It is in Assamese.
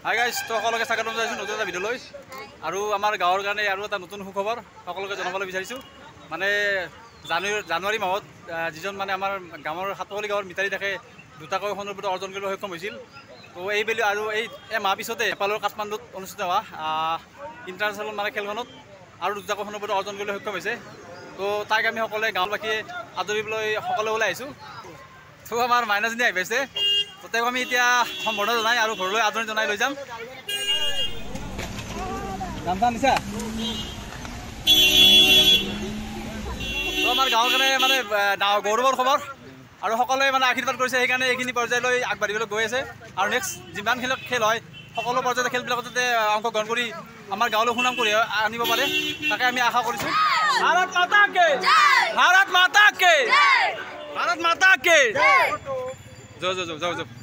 হাই গাইজ, তো সকলোকে স্বাগতম জনাইছোঁ নতুন এটা ভিডিঅ'লৈ। আৰু আমাৰ গাঁৱৰ কাৰণে আৰু এটা নতুন সুখবৰ সকলোকে জনাবলৈ বিচাৰিছোঁ। মানে জানুৱাৰী মাহত যিজন মানে আমাৰ গাঁৱৰ সাতপলি গাঁৱৰ মিতালী থাকে দুটাকৈ সোণৰ পদক অৰ্জন কৰিবলৈ সক্ষম হৈছিল। তো এইবেলি আৰু এই মাহ পিছতে নেপালৰ কাঠমাণ্ডুত অনুষ্ঠিত হোৱা ইণ্টাৰনেশ্যনেল মানে খেলখনত আৰু দুটাকৈ সোণৰ পদক অৰ্জন কৰিবলৈ সক্ষম হৈছে। তো তাইক আমি সকলোৱে গাঁৱৰবাসীয়ে আদৰিবলৈ সকলোৱে ওলাই আহিছোঁ। তো আমাৰ মাইনাজনী আহি পাইছে, তো তেওঁক আমি এতিয়া সম্বৰ্ধনা জনাই আৰু ঘৰলৈ আদৰণি জনাই লৈ যাম। গামছা নিছা? তো আমাৰ গাঁৱৰ কাৰণে মানে গৌৰৱৰ খবৰ আৰু সকলোৱে মানে আশীৰ্বাদ কৰিছে, সেইকাৰণে এইখিনি পৰ্যায়লৈ আগবাঢ়িবলৈ গৈ আছে। আৰু নেক্সট যিমান খেল হয় সকলো পৰ্যায়তে খেলবিলাকত যাতে অংশগ্ৰহণ কৰি আমাৰ গাঁৱলৈ সুনাম কৰি আনিব পাৰে, তাকে আমি আশা কৰিছোঁ। ভাৰত মাতা কে ভাৰত মাতা কে ভাৰত মাতা কে জয় জয় জয় জয় জয়।